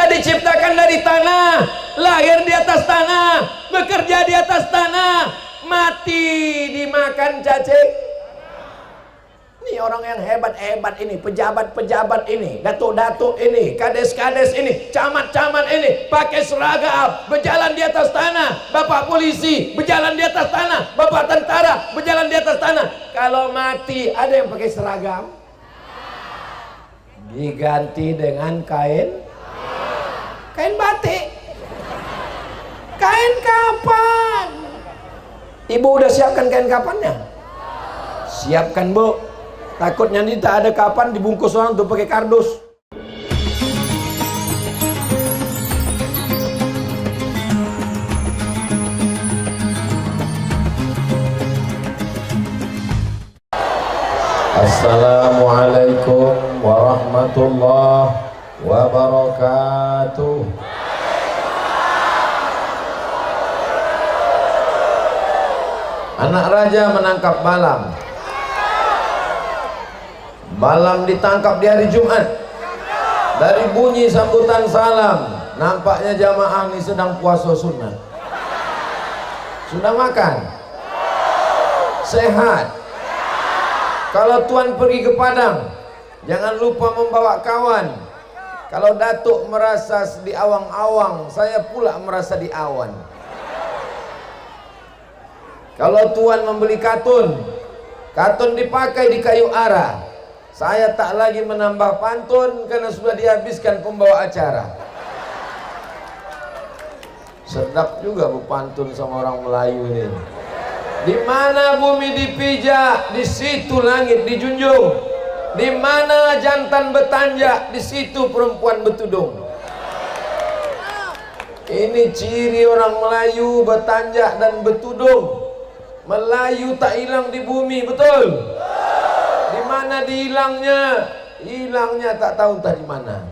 Kita diciptakan dari tanah, lahir di atas tanah, bekerja di atas tanah, mati dimakan cacing. Ini orang yang hebat-hebat ini, pejabat-pejabat ini, datuk-datuk ini, kades-kades ini, camat-camat ini, pakai seragam, berjalan di atas tanah. Bapak polisi, berjalan di atas tanah. Bapak tentara, berjalan di atas tanah. Kalau mati, ada yang pakai seragam? Diganti dengan kain batik, kain kapan. Ibu udah siapkan kain kapannya? Siapkan, Bu. Takutnya nanti tak ada kapan dibungkus orang untuk pakai kardus. Assalamualaikum warahmatullahi wabarakatuh. Anak raja menangkap Balam. Balam ditangkap di hari Jumat. Dari bunyi sambutan salam, nampaknya jamaah ini sedang puasa sunnah. Sudah makan? Sehat? Kalau tuan pergi ke Padang, jangan lupa membawa kawan. Kalau datuk merasa di awang-awang, saya pula merasa di awan. Kalau tuan membeli katun, katun dipakai di kayu arah. Saya tak lagi menambah pantun karena sudah dihabiskan pembawa acara. Sedap juga bu pantun sama orang Melayu ini. Di mana bumi dipijak, di situ langit dijunjung. Di mana jantan bertanjak, di situ perempuan bertudung. Ini ciri orang Melayu, bertanjak dan bertudung. Melayu tak hilang di bumi, betul? Di mana dihilangnya? Hilangnya tak tahu entah di mana.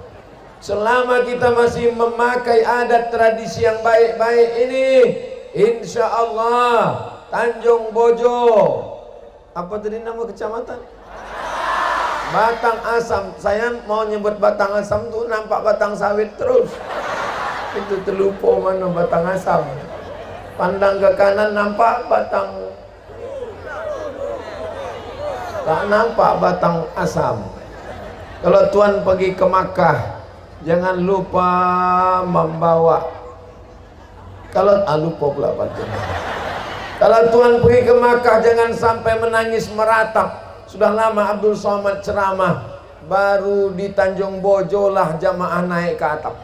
Selama kita masih memakai adat tradisi yang baik-baik ini, insya Allah Tanjung Bojo, apa tadi nama kecamatan? Batang Asam. Saya mau nyebut Batang Asam tuh nampak batang sawit terus. Itu terlupa mana Batang Asam. Pandang ke kanan nampak batang, tak nampak batang asam. Kalau tuan pergi ke Makkah, jangan lupa membawa. Lupa pula pantun. Kalau tuan pergi ke Makkah, jangan sampai menangis meratap. Sudah lama Abdul Somad ceramah, baru di Tanjung Bojo lah jamaah naik ke atap.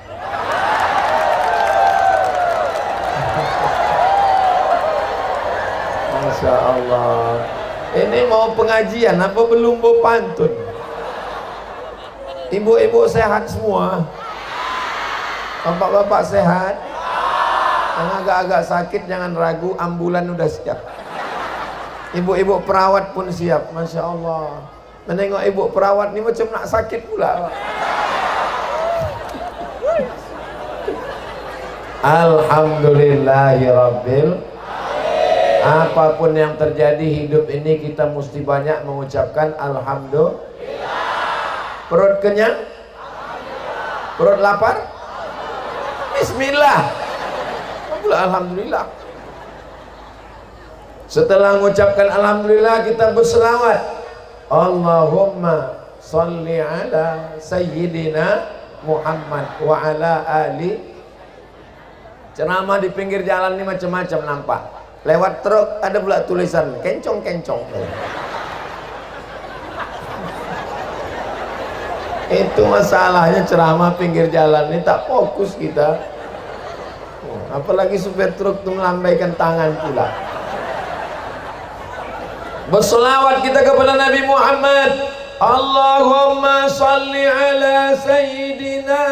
Masya Allah. Ini mau pengajian apa belum mau pantun? Ibu-ibu sehat semua? Bapak-bapak sehat? Yang agak-agak sakit jangan ragu, ambulan udah siap. Ibu-ibu perawat pun siap. Masya Allah. Menengok ibu perawat ini macam nak sakit pula. Alhamdulillahirabbil. Apapun yang terjadi hidup ini kita mesti banyak mengucapkan alhamdulillah. Perut kenyang? Alhamdulillah. Perut lapar? Bismillah. Alhamdulillah. Setelah mengucapkan alhamdulillah, kita berselawat. Allahumma salli ala sayyidina Muhammad wa ala ali. Ceramah di pinggir jalan ini macam-macam nampak. Lewat truk ada pula tulisan kencong-kencong. Itu masalahnya ceramah pinggir jalan ini tak fokus kita. Apalagi supir truk itu melambaikan tangan pula. Berselawat kita kepada Nabi Muhammad. Allahumma salli ala sayyidina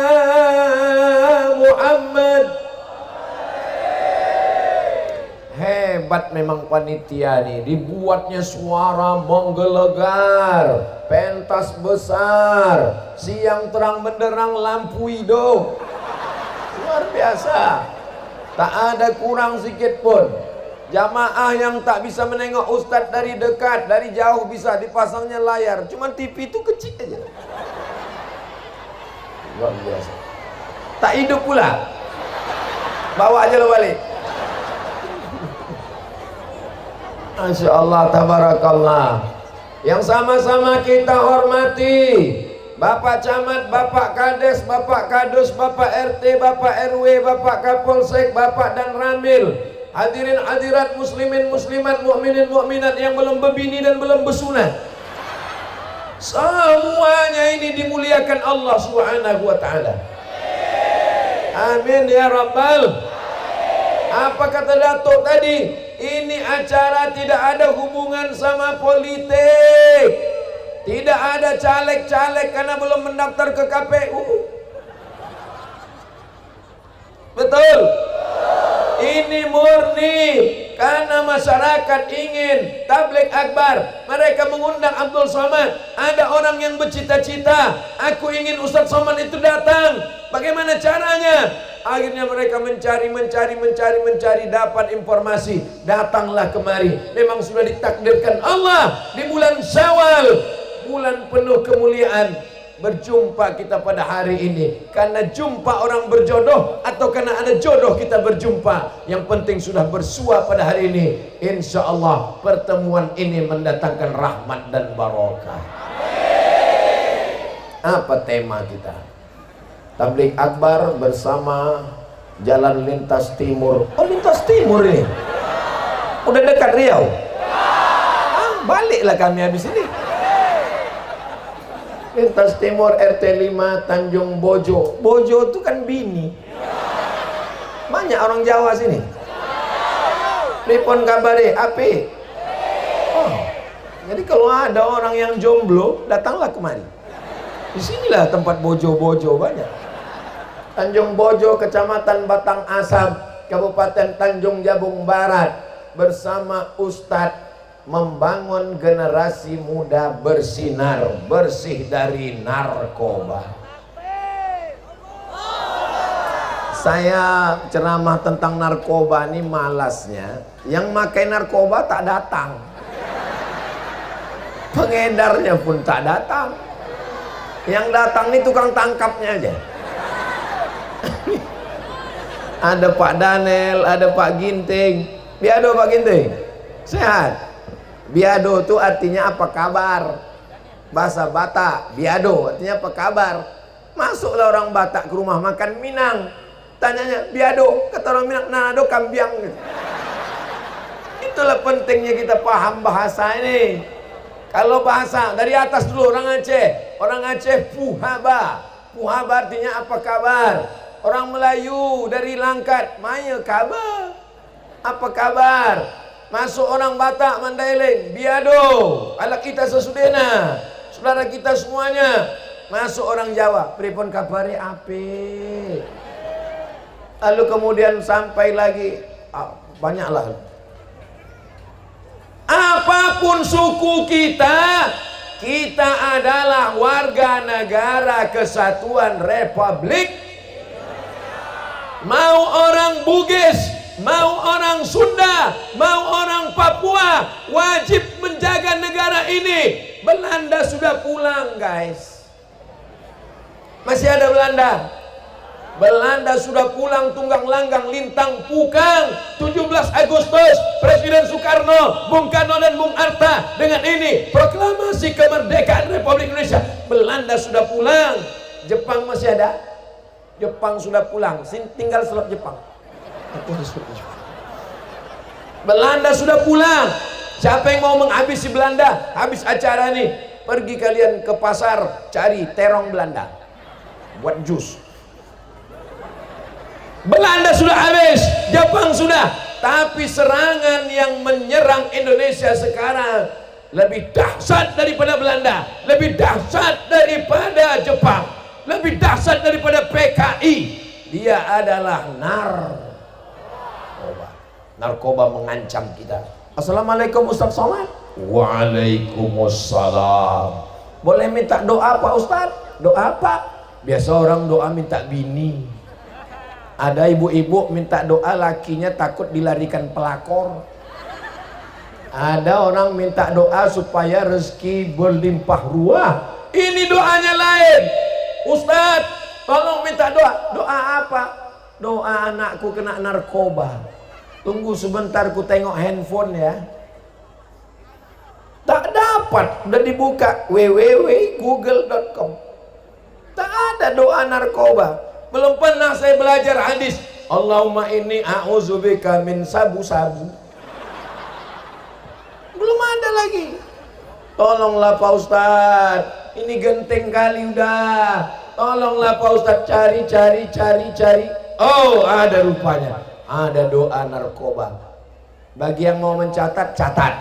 Muhammad. Hebat memang panitia nih, dibuatnya suara menggelegar, pentas besar, siang terang benderang, lampu hidung, luar biasa, tak ada kurang sedikit pun. Jamaah yang tak bisa menengok ustadz dari dekat, dari jauh bisa, dipasangnya layar, cuman TV itu kecil aja, luar biasa. Tak hidup pula. Bawa aja lo balik. Masya Allah, tabarakallah. Yang sama-sama kita hormati Bapak Camat, Bapak Kades, Bapak Kadus, Bapak RT, Bapak RW, Bapak Kapolsek, Bapak dan Ramil, hadirin hadirat muslimin muslimat, mukminin mukminat yang belum berbini dan belum bersunat, semuanya ini dimuliakan Allah Subhanahu wa taala. Amin ya rabbal. Apa kata Datuk tadi? Ini acara tidak ada hubungan sama politik. Tidak ada caleg-caleg karena belum mendaftar ke KPU. Betul? Ini murni karena masyarakat ingin tabligh akbar. Mereka mengundang Abdul Somad. Ada orang yang bercita-cita, aku ingin Ustadz Somad itu datang. Bagaimana caranya? Akhirnya mereka mencari, dapat informasi. Datanglah kemari. Memang sudah ditakdirkan Allah di bulan Syawal, bulan penuh kemuliaan, berjumpa kita pada hari ini. Karena jumpa orang berjodoh atau karena ada jodoh kita berjumpa. Yang penting sudah bersua pada hari ini. Insya Allah pertemuan ini mendatangkan rahmat dan barokah. Apa tema kita? Tabligh akbar bersama Jalan Lintas Timur. Oh, Lintas Timur ini udah dekat Riau. Baliklah kami habis ini. Lintas Timur RT 5 Tanjung Bojo. Bojo itu kan bini. Banyak orang Jawa sini. Pripun kabare? Ape? Oh, jadi kalau ada orang yang jomblo, datanglah kemari. Di sinilah tempat bojo-bojo banyak. Tanjung Bojo, Kecamatan Batang Asam, Kabupaten Tanjung Jabung Barat, bersama Ustadz membangun generasi muda bersinar, bersih dari narkoba. Saya ceramah tentang narkoba ini malasnya, yang makai narkoba tak datang, pengedarnya pun tak datang, yang datang ini tukang tangkapnya aja. Ada Pak Daniel, ada Pak Ginting. Biado Pak Ginting, sehat? Biado itu artinya apa kabar? Bahasa Batak, biado artinya apa kabar? Masuklah orang Batak ke rumah makan Minang, tanyanya biado, kata orang Minang, nado kambiang gitu. Itulah pentingnya kita paham bahasa ini. Kalau bahasa dari atas dulu, orang Aceh puhaba. Puhaba artinya apa kabar? Orang Melayu dari Langkat, maya kabar, apa kabar? Masuk orang Batak Mandailing, biado, ala kita sesudena, saudara kita semuanya. Masuk orang Jawa, pripun kabare ape. Lalu kemudian sampai lagi, banyaklah. Apapun suku kita, kita adalah warga negara kesatuan Republik. Mau orang Bugis, mau orang Sunda, mau orang Papua, wajib menjaga negara ini. Belanda sudah pulang, guys. Masih ada Belanda. Belanda sudah pulang tunggang langgang lintang pukang 17 Agustus. Presiden Soekarno, Bung Karno dan Bung Hatta dengan ini proklamasi kemerdekaan Republik Indonesia. Belanda sudah pulang. Jepang masih ada. Jepang sudah pulang, tinggal slot Jepang. Belanda sudah pulang. Siapa yang mau menghabisi Belanda? Habis acara nih, pergi kalian ke pasar cari terong Belanda, buat jus. Belanda sudah habis, Jepang sudah. Tapi serangan yang menyerang Indonesia sekarang lebih dahsyat daripada Belanda, lebih dahsyat daripada Jepang, lebih dahsyat daripada PKI. Dia adalah narkoba. Narkoba mengancam kita. Assalamualaikum Ustaz Somad. Waalaikumsalam. Boleh minta doa Pak Ustaz? Doa apa? Biasa orang doa minta bini. Ada ibu-ibu minta doa lakinya takut dilarikan pelakor. Ada orang minta doa supaya rezeki berlimpah ruah. Ini doanya lain. Ustaz, tolong minta doa. Doa apa? Doa anakku kena narkoba. Tunggu sebentar ku tengok handphone ya. Tak dapat, udah dibuka www.google.com. Tak ada doa narkoba. Belum pernah saya belajar hadis. Allahumma inni a'udzubika min sabu-sabu. Belum ada lagi. Tolonglah Pak Ustadz, ini genteng kali udah. Tolonglah Pak Ustadz, cari. Oh, ada rupanya. Ada doa narkoba. Bagi yang mau mencatat, catat.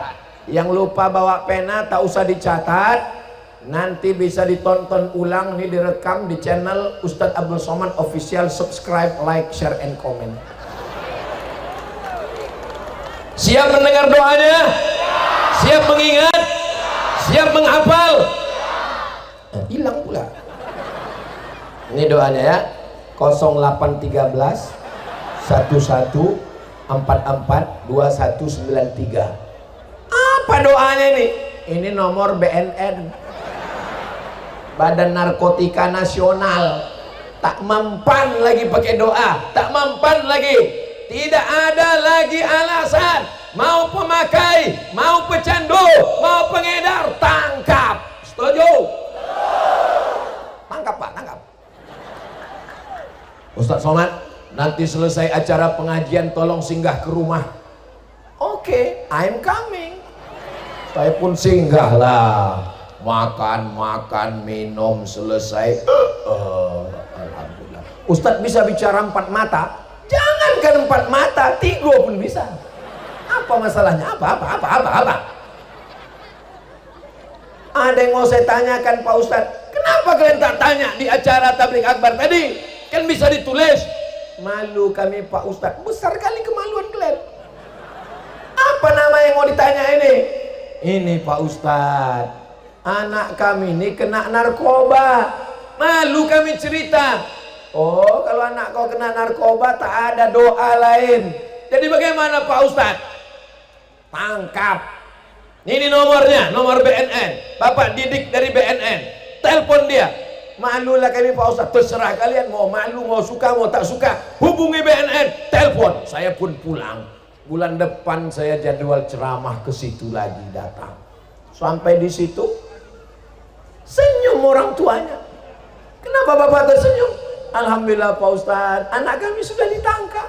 Yang lupa bawa pena, tak usah dicatat. Nanti bisa ditonton ulang, nih direkam di channel Ustadz Abdul Somad Official. Subscribe, like, share, and comment. Siap mendengar doanya? Siap mengingat? Siap menghafal? Hilang pula. Ini doanya ya. 0813 11 44 2193. Apa doanya ini? Ini nomor BNN, Badan Narkotika Nasional. Tak mempan lagi pakai doa, tak mempan lagi. Tidak ada lagi alasan. Mau pemakai, mau pecandu, mau pengedar, tangkap. Setuju? Tangkap Pak, tangkap. Ustadz Somad, nanti selesai acara pengajian tolong singgah ke rumah. Oke, I'm coming. Saya pun singgah lah. Makan, minum, selesai. Alhamdulillah. Ustadz bisa bicara 4 mata? Jangankan 4 mata, 3 pun bisa. Apa masalahnya? Apa? Ada yang mau saya tanyakan Pak Ustadz. Kenapa kalian tak tanya di acara tabligh akbar tadi? Kan bisa ditulis. Malu kami Pak Ustadz. Besar kali kemaluan kalian. Apa nama yang mau ditanya ini? Ini Pak Ustadz, anak kami ini kena narkoba. Malu kami cerita. Oh, kalau anak kau kena narkoba tak ada doa lain. Jadi bagaimana Pak Ustadz? Tangkap. Ini nomornya, nomor BNN. Bapak didik dari BNN. Telepon dia. Malulah kami Pak Ustadz. Terserah kalian mau malu, mau suka, mau tak suka. Hubungi BNN. Telepon. Saya pun pulang. Bulan depan saya jadwal ceramah ke situ lagi datang. Sampai di situ senyum orang tuanya. Kenapa Bapak tersenyum? Alhamdulillah Pak Ustadz, anak kami sudah ditangkap.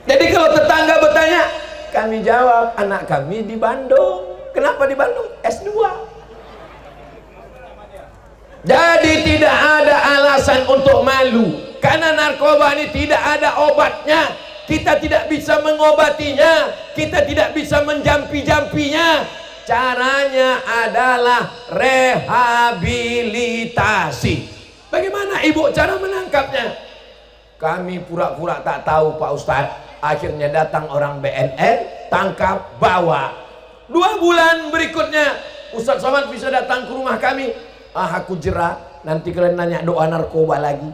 Jadi kalau tetangga bertanya, kami jawab, anak kami di Bandung. Kenapa di Bandung? S2. Jadi tidak ada alasan untuk malu. Karena narkoba ini tidak ada obatnya. Kita tidak bisa mengobatinya. Kita tidak bisa menjampi-jampinya. Caranya adalah rehabilitasi. Bagaimana ibu cara menangkapnya? Kami pura-pura tak tahu Pak Ustadz. Akhirnya datang orang BNN, tangkap, bawa. 2 bulan berikutnya Ustadz Somad bisa datang ke rumah kami. Aku jerah. Nanti kalian nanya doa narkoba lagi.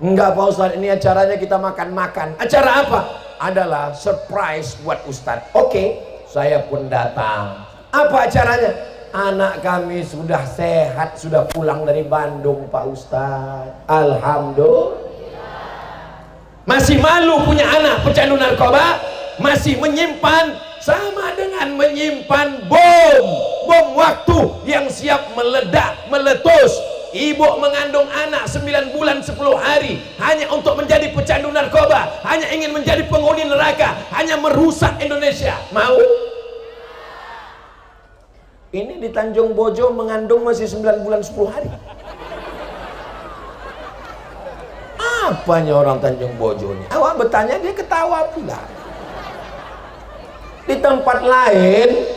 Enggak Pak Ustadz, ini acaranya kita makan-makan. Acara apa? Adalah surprise buat Ustadz. Oke, saya pun datang. Apa acaranya? Anak kami sudah sehat, sudah pulang dari Bandung Pak Ustadz. Alhamdulillah. Masih malu punya anak pecandu narkoba? Masih menyimpan, sama dengan menyimpan bom waktu yang siap meledak, meletus. Ibu mengandung anak 9 bulan 10 hari hanya untuk menjadi pecandu narkoba, hanya ingin menjadi penghuni neraka, hanya merusak Indonesia. Mau? Ini di Tanjung Bojo mengandung masih 9 bulan 10 hari. Apanya orang Tanjung Bojo ini? Awak bertanya, dia ketawa pula. Di tempat lain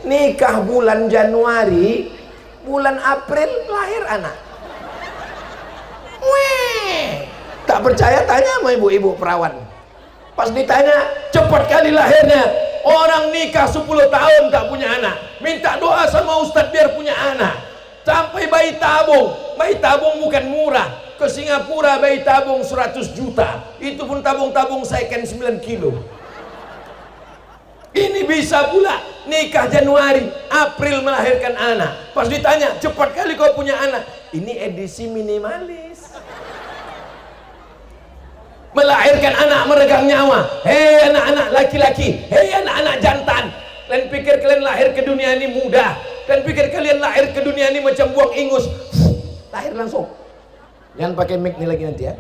nikah bulan Januari, bulan April lahir anak. Weh, tak percaya tanya sama ibu-ibu perawan. Pas ditanya, cepat kali lahirnya. Orang nikah 10 tahun tak punya anak, minta doa sama Ustadz biar punya anak. Sampai bayi tabung. Bayi tabung bukan murah. Ke Singapura bayi tabung 100 juta. Itu pun tabung-tabung second 9 kilo. Ini bisa pula nikah Januari, April melahirkan anak. Pas ditanya, cepat kali kau punya anak. Ini edisi minimalis. Melahirkan anak meregang nyawa. Hei anak-anak laki-laki, hei anak-anak jantan, kalian pikir kalian lahir ke dunia ini mudah? Kalian pikir kalian lahir ke dunia ini macam buang ingus, lahir langsung? Jangan pakai mic nih lagi nanti ya.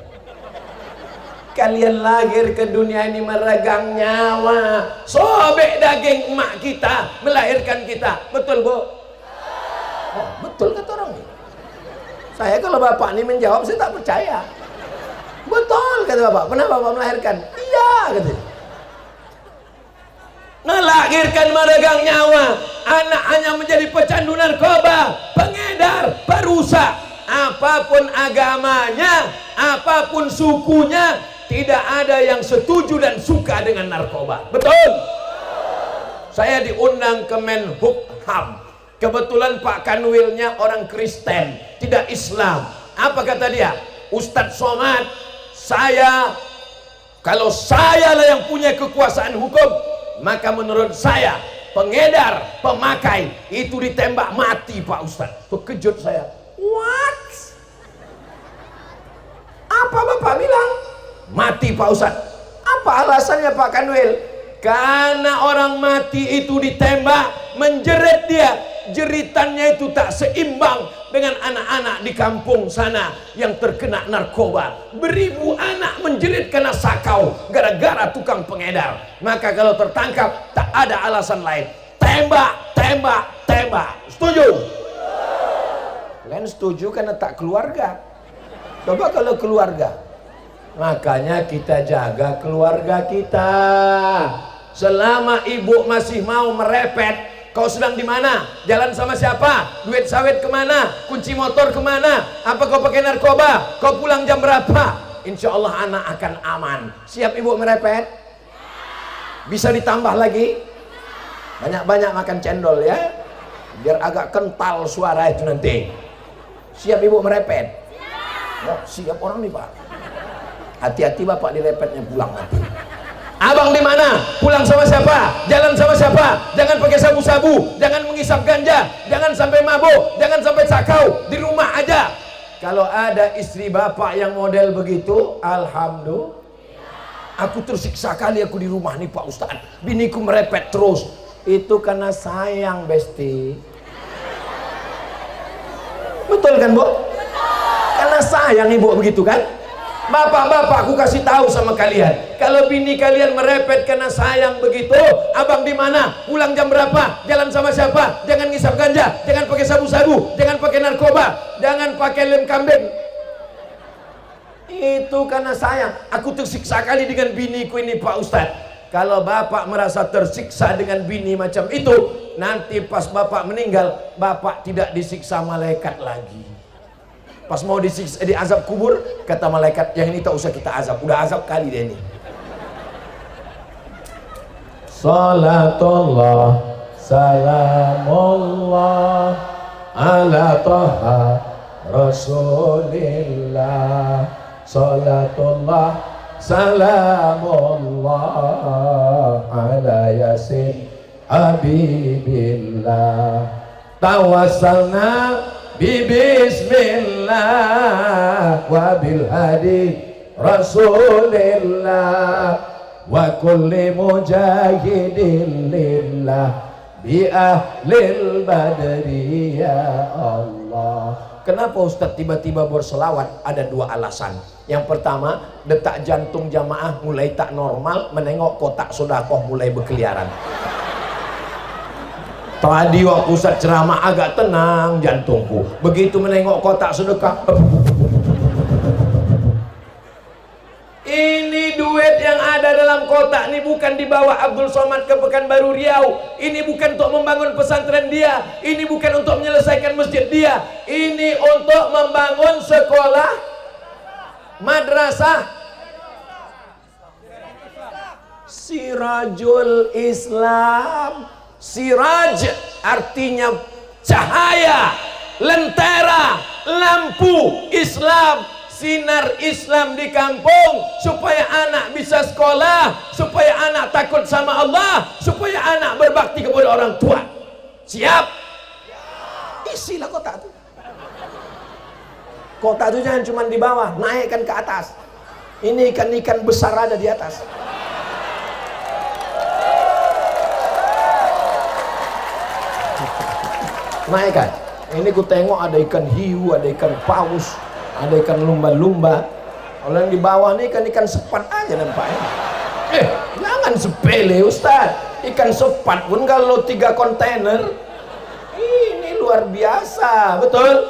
Kalian lahir ke dunia ini meregang nyawa, sobek daging emak kita, melahirkan kita. Betul bu? Oh, betul kata orang ini. Saya kalau bapak ini menjawab, saya tak percaya. Betul kata bapak. Pernah bapak melahirkan? Iya katanya. Melahirkan meregang nyawa, anak hanya menjadi pecandu narkoba, pengedar, perusak. Apapun agamanya, apapun sukunya, tidak ada yang setuju dan suka dengan narkoba. Betul? Saya diundang ke Menhukham. Kebetulan Pak Kanwilnya orang Kristen, tidak Islam. Apa kata dia? Ustadz Somad, kalau saya lah yang punya kekuasaan hukum, maka menurut saya pengedar, pemakai itu ditembak mati Pak Ustadz. Terkejut saya. What? Apa bapak bilang? Mati Pak Ustadz. Apa alasannya Pak Kanwil? Karena orang mati itu ditembak, menjerit dia, jeritannya itu tak seimbang dengan anak-anak di kampung sana yang terkena narkoba. Beribu anak menjerit karena sakau gara-gara tukang pengedar. Maka kalau tertangkap tak ada alasan lain, tembak, tembak, tembak. Setuju? Kalian setuju karena tak keluarga. Coba kalau keluarga. Makanya kita jaga keluarga kita. Selama ibu masih mau merepet, kau sedang di mana? Jalan sama siapa? Duit sawit kemana? Kunci motor kemana? Apa kau pakai narkoba? Kau pulang jam berapa? Insya Allah anak akan aman. Siap ibu merepet? Bisa ditambah lagi? Banyak-banyak makan cendol ya, biar agak kental suara itu nanti. Siap ibu merepet? Oh, siap orang nih pak. Hati-hati bapak direpetnya pulang nanti. Abang di mana? Pulang sama siapa? Jalan sama siapa? Jangan pakai sabu-sabu, jangan mengisap ganja, jangan sampai mabuk, jangan sampai sakau, di rumah aja. Kalau ada istri bapak yang model begitu, alhamdulillah. Aku tersiksa kali aku di rumah nih Pak Ustadz. Biniku merepet terus. Itu karena sayang, Besti. Betul kan, Bu? Karena sayang ibu begitu kan? Bapak-bapak, aku kasih tahu sama kalian, kalau bini kalian merepet karena sayang begitu, abang di mana? Pulang jam berapa? Jalan sama siapa? Jangan ngisap ganja, jangan pakai sabu-sabu, jangan pakai narkoba, jangan pakai lem kambing. Itu karena sayang. Aku tersiksa kali dengan biniku ini Pak Ustadz. Kalau bapak merasa tersiksa dengan bini macam itu, nanti pas bapak meninggal, bapak tidak disiksa malaikat lagi. Pas mau disiksa, diazab kubur, kata malaikat, yang ini tak usah kita azab, udah azab kali dia ini. Salatullah salamullah ala taha rasulillah. Salatullah salamullah ala yasin habibillah. Tawassalna bismillah wa bil hadi rasulillah wa kulli mujahidin lillah bi ahlil badri ya Allah. Kenapa Ustadz tiba-tiba berselawat? Ada dua alasan. Yang pertama, detak jantung jamaah mulai tak normal, menengok kotak sodakoh mulai berkeliaran. Tadi waktu Ustadz ceramah agak tenang jantungku, begitu menengok kotak sedekah. Ini duit yang ada dalam kotak ini bukan dibawa Abdul Somad ke Pekanbaru Riau. Ini bukan untuk membangun pesantren dia. Ini bukan untuk menyelesaikan masjid dia. Ini untuk membangun sekolah, madrasah Sirajul Islam. Siraj artinya cahaya, lentera, lampu Islam. sinar Islam di kampung, supaya anak bisa sekolah, supaya anak takut sama Allah, supaya anak berbakti kepada orang tua. Siap? Isilah kotak itu. Kotak itu jangan cuma di bawah, naikkan ke atas. Ini ikan-ikan besar ada di atas. Naikkan. Ini ku tengok ada ikan hiu, ada ikan paus, ada ikan lumba-lumba. Kalau yang di bawah ini ikan-ikan sepat aja nampaknya. Jangan sepele Ustaz. Ikan sepat pun kalau 3 kontainer, ini luar biasa, betul?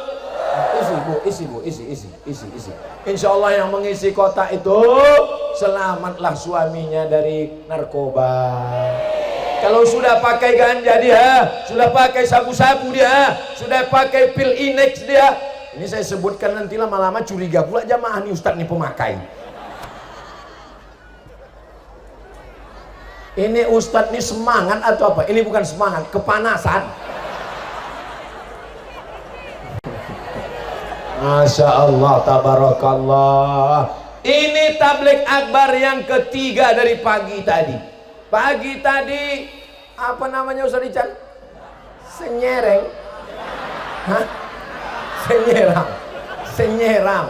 Isi bu, isi. Insya Allah yang mengisi kotak itu selamatlah suaminya dari narkoba. Kalau sudah pakai ganja dia, sudah pakai sabu-sabu dia, sudah pakai pil Inex dia, ini saya sebutkan nanti lama-lama curiga pula jamaah nih Ustadz nih pemakai. Ini Ustadz nih semangat atau apa? Ini bukan semangat, kepanasan. Masya Allah, tabarakallah. Ini tabligh akbar yang ketiga dari pagi tadi. Pagi tadi apa namanya Ustaz Ican? Senyereng. Hah? Senyerang.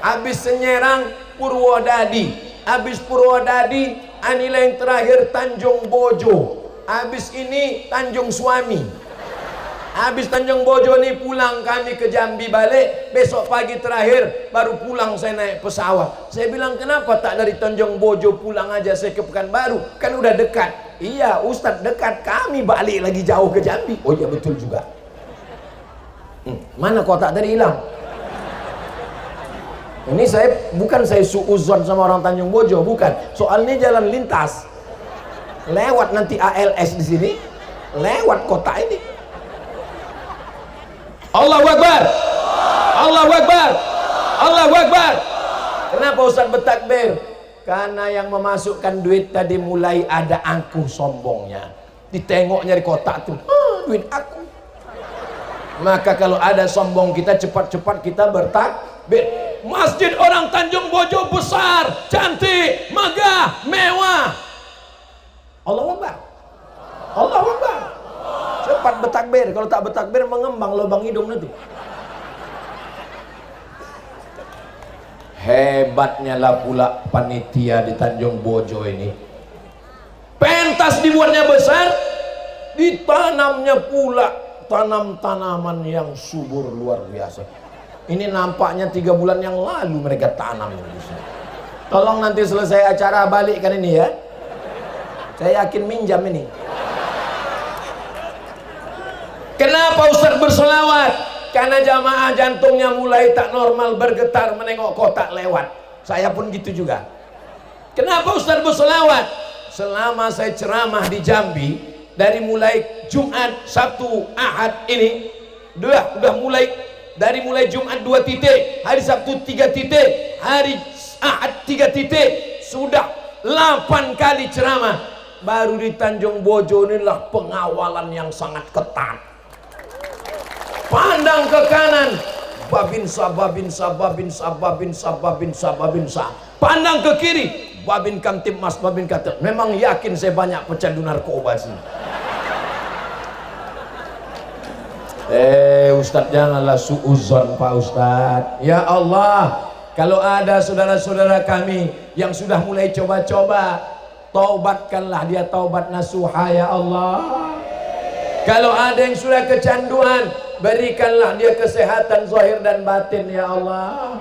Habis Senyerang Purwodadi. Habis Purwodadi anilah yang terakhir Tanjung Bojo. Habis ini Tanjung Suami. Habis Tanjung Bojo ini pulang kami ke Jambi balik. Besok pagi terakhir baru pulang saya naik pesawat. Saya bilang kenapa tak dari Tanjung Bojo pulang aja saya ke Pekanbaru, kan udah dekat. Iya Ustadz dekat, kami balik lagi jauh ke Jambi. Oh iya betul juga. Mana kotak tadi hilang? Ini bukan saya suuzon sama orang Tanjung Bojo, bukan. Soalnya jalan lintas. Lewat nanti ALS di sini, lewat kotak ini. Allahu Akbar. Allahu Akbar. Allahu Akbar. Kenapa Ustaz bertakbir? Karena yang memasukkan duit tadi mulai ada angkuh sombongnya. Ditengoknya di kotak tuh, duit aku. Maka kalau ada sombong kita, cepat-cepat kita bertakbir. Masjid orang Tanjung Bojo besar, cantik, megah, mewah. Allahu Akbar. Allahu Akbar. Cepat bertakbir, kalau tak bertakbir mengembang lubang hidung nanti. Hebatnya lah pula panitia di Tanjung Bojo ini. Pentas dibuatnya besar, ditanamnya pula tanam-tanaman yang subur luar biasa. Ini nampaknya 3 bulan yang lalu mereka tanam di sini. Tolong nanti selesai acara balikkan ini ya. Saya yakin minjam ini. Kenapa Ustaz berselawat? Karena jamaah jantungnya mulai tak normal, bergetar menengok kotak lewat. Saya pun gitu juga. Kenapa Ustaz berselawat? Selama saya ceramah di Jambi, dari mulai Jumat, Sabtu, Ahad ini, udah mulai dari mulai Jumat 2 titik, hari Sabtu 3 titik, hari Ahad 3 titik, sudah 8 kali ceramah. Baru di Tanjung Bojo inilah pengawalan yang sangat ketat. Pandang ke kanan, babinsa. Pandang ke kiri, babin kamtibmas, babin kata. Memang yakin saya banyak pecandu narkoba sih. Ustadz janganlah suuzon Pak Ustadz. Ya Allah, kalau ada saudara-saudara kami yang sudah mulai coba-coba, taubatkanlah dia taubat nasuha ya Allah. Kalau ada yang sudah kecanduan, berikanlah dia kesehatan zahir dan batin ya Allah.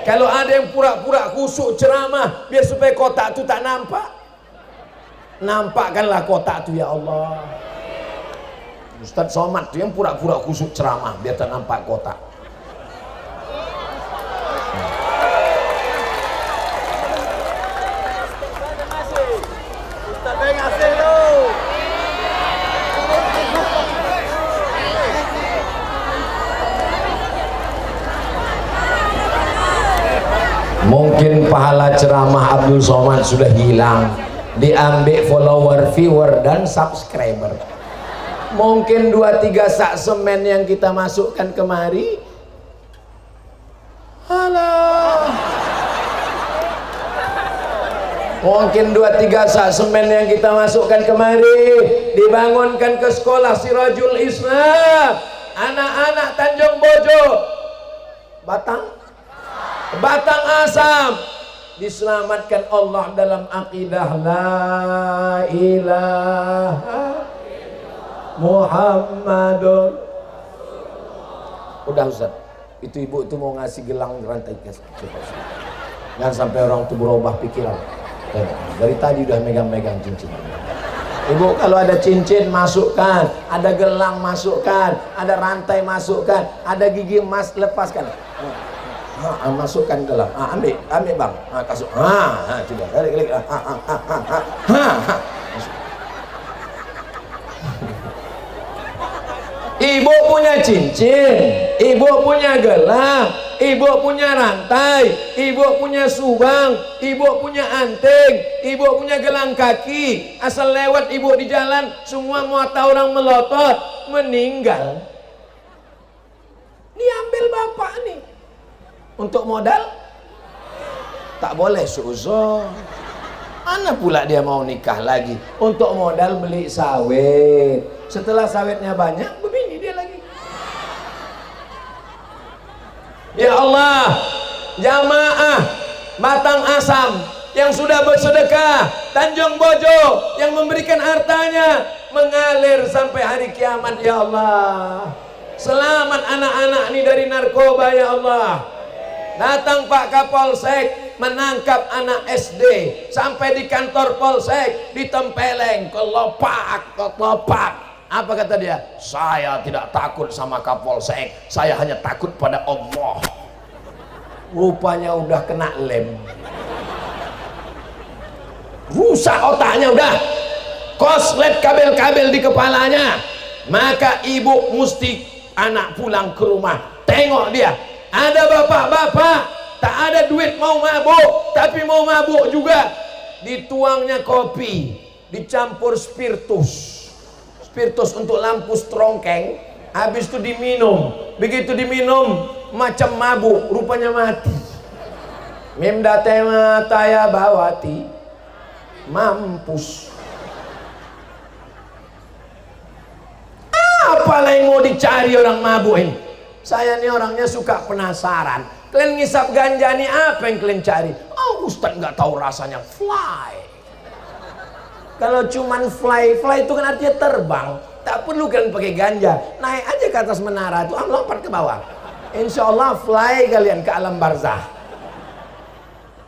Kalau ada yang pura-pura khusyuk ceramah biar supaya kotak itu tak nampak, nampakkanlah kotak itu ya Allah. Ustadz Somad itu yang pura-pura khusyuk ceramah biar tak nampak kotak. Mungkin pahala ceramah Abdul Somad sudah hilang, diambil follower, viewer, dan subscriber. Mungkin 2-3 sak semen yang kita masukkan kemari, halah, Mungkin 2-3 sak semen yang kita masukkan kemari, dibangunkan ke sekolah Sirajul Islam, anak-anak Tanjung Bojo, Batang Asam, diselamatkan Allah dalam akidah la ilaha Muhammadun. Udah Ustaz, itu ibu itu mau ngasih gelang rantai guys. Jangan sampai orang itu berubah pikiran. Dari tadi udah megang-megang cincin. Ibu kalau ada cincin masukkan, ada gelang masukkan, ada rantai masukkan, ada gigi emas lepaskan. Masukkan gelang. Ambil bang. Kasih. Coba. Klik. Ibu punya cincin, ibu punya gelang, ibu punya rantai, ibu punya subang, ibu punya anting, ibu punya gelang kaki. Asal lewat ibu di jalan, semua mata orang melotot, meninggal. Diambil bapak nih. Untuk modal? Tak boleh suuzon. Mana pula dia mau nikah lagi? Untuk modal beli sawit. Setelah sawitnya banyak, begini dia lagi. Ya Allah, jamaah Batang Asam yang sudah bersedekah, Tanjung Bojo yang memberikan hartanya mengalir sampai hari kiamat. Ya Allah, selamat anak-anak ini dari narkoba. Ya Allah, datang Pak Kapolsek menangkap anak SD sampai di kantor Polsek ditempeleng, kelopak. Apa kata dia? Saya tidak takut sama Kapolsek, saya hanya takut pada Allah. Rupanya udah kena lem, rusak otaknya, udah koslet kabel-kabel di kepalanya. Maka ibu mesti anak pulang ke rumah, tengok dia ada bapak-bapak tak ada duit mau mabuk, tapi mau mabuk juga. Dituangnya kopi dicampur spiritus untuk lampu strongkeng, habis itu diminum. Begitu diminum macam mabuk, rupanya mati. Mimda tema taya bawati, mampus. Apa yang mau dicari orang mabuk ini? Saya ini orangnya suka penasaran. Kalian ngisap ganja nih, apa yang kalian cari? Oh, Ustaz nggak tahu rasanya fly. Kalau cuman fly itu kan artinya terbang. Tak perlu kalian pakai ganja. Naik aja ke atas menara itu, lompat ke bawah. Insya Allah fly kalian ke alam barzah.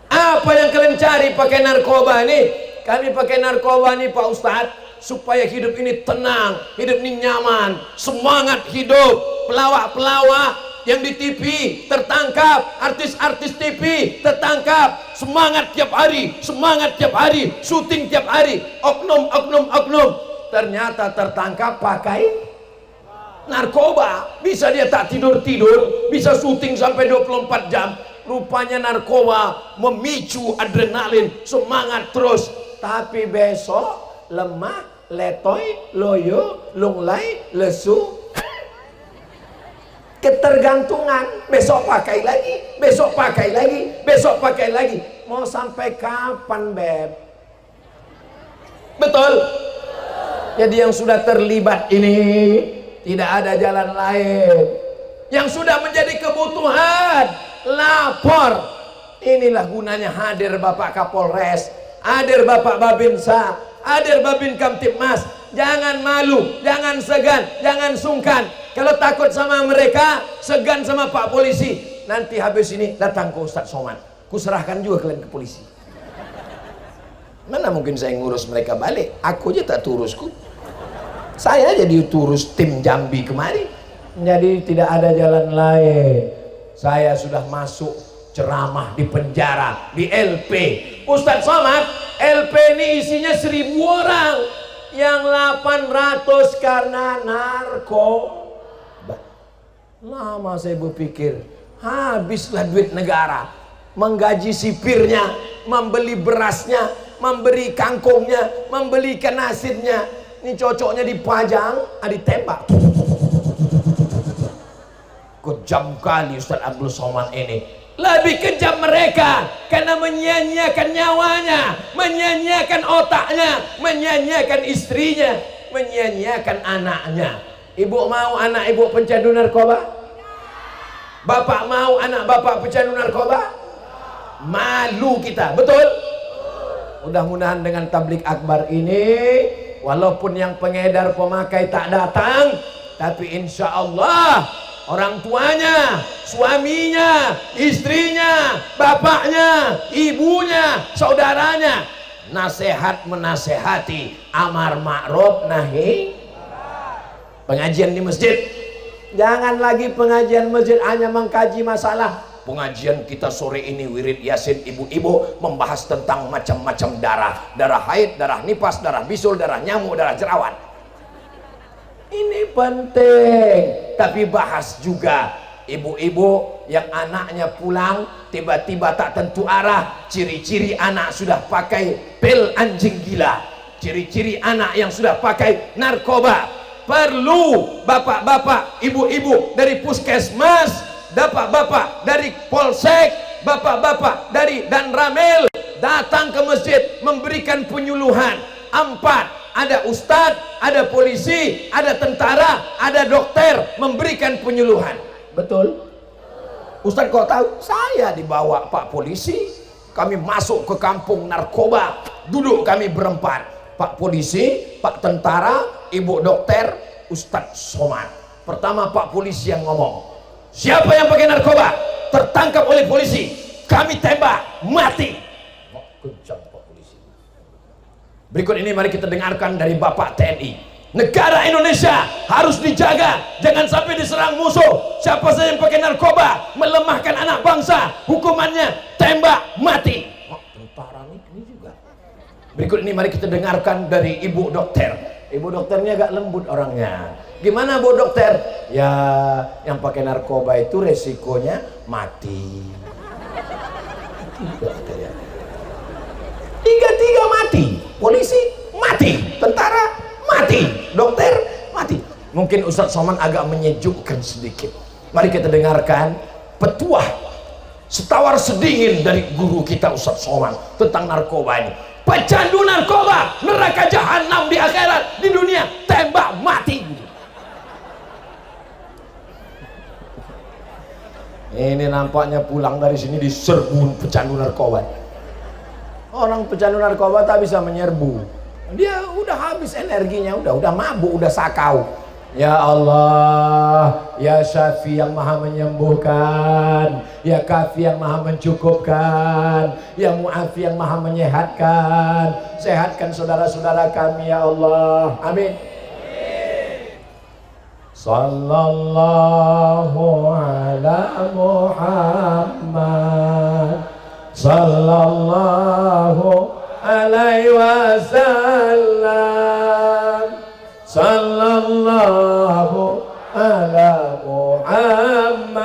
Apa yang kalian cari pakai narkoba ini? Kami pakai narkoba nih Pak Ustadz, supaya hidup ini tenang, hidup ini nyaman, semangat hidup. Pelawak-pelawak yang di TV tertangkap, artis-artis TV tertangkap, semangat tiap hari, syuting tiap hari, oknum, ternyata tertangkap pakai narkoba. Bisa dia tak tidur-tidur, bisa syuting sampai 24 jam. Rupanya narkoba memicu adrenalin, semangat terus. Tapi besok lemah, letoy, loyo, lunglai, lesu, ketergantungan. Besok pakai lagi, mau sampai kapan, Beb? Betul? Jadi yang sudah terlibat ini tidak ada jalan lain. Yang sudah menjadi kebutuhan, lapor. Inilah gunanya hadir Bapak Kapolres, hadir Bapak Babinsa, hadir Babin Kamtibmas. Jangan malu, jangan segan, jangan sungkan. Kalau takut sama mereka, segan sama Pak Polisi, nanti habis ini datang ke Ustadz Somad, kuserahkan juga kalian ke polisi. Mana mungkin saya ngurus mereka balik? Aku aja tak turusku. Saya jadi turus tim Jambi kemari. Jadi tidak ada jalan lain. Saya sudah masuk ceramah di penjara, di LP. Ustadz Somad, LP ini isinya 1000 orang, yang 800 karena narkoba. Lama saya berpikir, habislah duit negara, menggaji sipirnya, membeli berasnya, memberi kangkungnya, membeli ikan asinnya. Ini cocoknya dipajang, ditembak. Kejam kali Ustadz Abdul Somad ini. Lebih kejam mereka karena menyia-nyiakan nyawanya, menyia-nyiakan otaknya, menyia-nyiakan istrinya, menyia-nyiakan anaknya. Ibu mau anak ibu pecandu narkoba? Bapak mau anak bapak pecandu narkoba? Malu kita, betul? Mudah-mudahan dengan tablik akbar ini, walaupun yang pengedar pemakai tak datang, tapi insya Allah orang tuanya, suaminya, istrinya, bapaknya, ibunya, saudaranya nasihat menasehati, amar ma'ruf nahi. Pengajian di masjid, jangan lagi pengajian masjid hanya mengkaji masalah. Pengajian kita sore ini wirid yasin ibu-ibu membahas tentang macam-macam darah, darah haid, darah nifas, darah bisul, darah nyamuk, darah jerawat. Ini penting, tapi bahas juga ibu-ibu yang anaknya pulang tiba-tiba tak tentu arah, ciri-ciri anak sudah pakai pil anjing gila, ciri-ciri anak yang sudah pakai narkoba. Perlu bapak-bapak, ibu-ibu dari puskesmas, bapak-bapak dari polsek, bapak-bapak dari Danramil datang ke masjid memberikan penyuluhan. 4, ada ustadz, ada polisi, ada tentara, ada dokter memberikan penyuluhan. Betul? Ustadz kok tahu? Saya dibawa Pak polisi, kami masuk ke kampung narkoba, duduk kami berempat, Pak polisi, Pak tentara, ibu dokter, Ustadz Somad. Pertama Pak polisi yang ngomong, siapa yang pakai narkoba tertangkap oleh polisi, kami tembak mati. Kejam Pak polisi. Berikut ini mari kita dengarkan dari Bapak TNI. Negara Indonesia harus dijaga, jangan sampai diserang musuh. Siapa saja yang pakai narkoba melemahkan anak bangsa, hukumannya tembak mati. Tentara ini juga. Berikut ini mari kita dengarkan dari ibu dokter. Ibu dokternya agak lembut orangnya. Gimana Bu dokter? Ya, yang pakai narkoba itu resikonya mati. Tiga mati. Polisi mati, tentara mati, dokter mati. Mungkin Ustadz Somad agak menyejukkan sedikit. Mari kita dengarkan petuah setawar sedingin dari guru kita Ustadz Somad tentang narkoba ini. Pecandu narkoba, neraka jahanam di akhirat, di dunia tembak mati. Ini nampaknya pulang dari sini diserbu pecandu narkoba. Orang pecandu narkoba tak bisa menyerbu. Dia udah habis energinya, udah mabuk, udah sakau. Ya Allah, ya Syafi yang maha menyembuhkan, ya Kafi yang maha mencukupkan, ya Mu'afi yang maha menyehatkan. Sehatkan saudara-saudara kami ya Allah, amin. Sallallahu ala Muhammad, sallallahu alaihi wasallam, sallallahu ala Muhammad,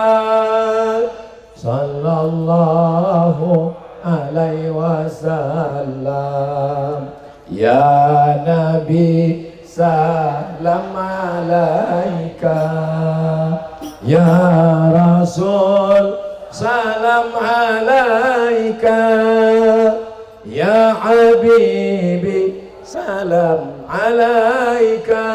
sallallahu alaihi wasallam. Ya Nabi salam alaika, ya Rasul salam alaika, ya Habibi salam alaika,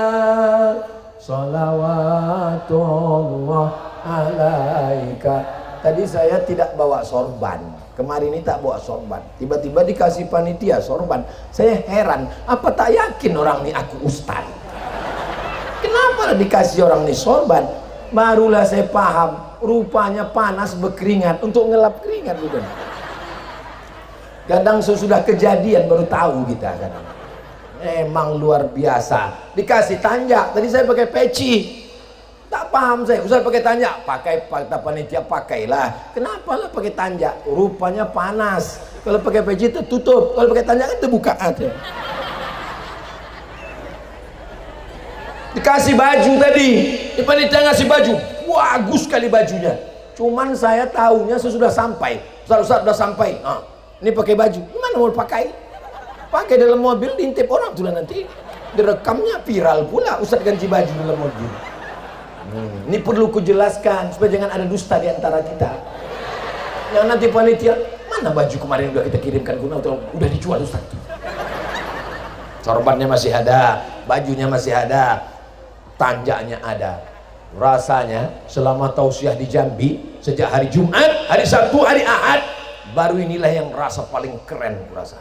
salawatullah alaika. Tadi saya tidak bawa sorban, kemarin ini tak bawa sorban, tiba-tiba dikasih panitia sorban. Saya heran, apa tak yakin orang ini aku ustaz? Kenapa dikasih orang ini sorban? Barulah saya paham, rupanya panas berkeringat untuk ngelap keringat bukan? Kadang sesudah kejadian baru tahu kita kadang. Emang luar biasa. Dikasih tanjak, tadi saya pakai peci. Tak paham saya, Ustaz pakai tanjak, pakai kata panitia pakailah. Kenapa lah pakai tanjak? Rupanya panas. Kalau pakai peci tertutup, kalau pakai tanjak kan terbuka aja. Dikasih baju tadi, di panitia ngasih baju, bagus sekali bajunya. Cuman saya tahunya sesudah sampai. Ustaz udah sampai. Nah, ini pakai baju, gimana mau pakai? Pakai dalam mobil, diintip orang tuh nanti. Direkamnya viral pula, Ustaz ganti baju dalam mobil. Ini perlu kujelaskan supaya jangan ada dusta di antara kita. Yang nanti panitia, mana baju kemarin udah kita kirimkan guna udah dijual Ustaz. Sorbannya masih ada, bajunya masih ada, tanjaknya ada. Rasanya selama tausiah di Jambi sejak hari Jumat, hari Sabtu, hari Ahad, baru inilah yang rasa paling keren kurasa.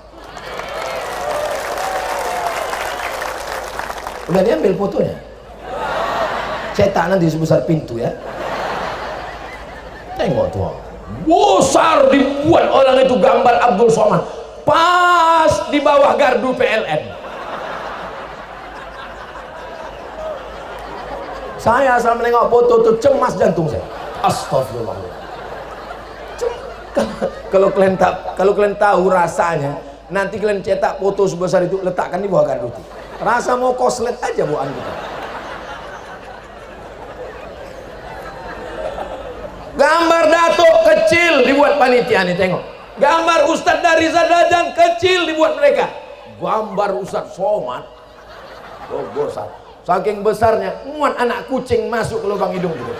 Udah diambil fotonya? Cetak nanti sebesar pintu ya. Tengok tuh, besar dibuat orang itu gambar Abdul Somad pas di bawah gardu PLN. Saya asal menengok foto itu cemas jantung saya. Astagfirullah. Kalau kalian tahu rasanya, nanti kalian cetak foto sebesar itu, letakkan di bawah gardu itu. Rasa mau koslet aja buat kita. Gambar datuk kecil dibuat panitia nih, tengok. Gambar Ustadz dari Zadajang kecil dibuat mereka. Gambar Ustadz Somad, besar. Saking besarnya, muat anak kucing masuk ke lubang hidung gitu.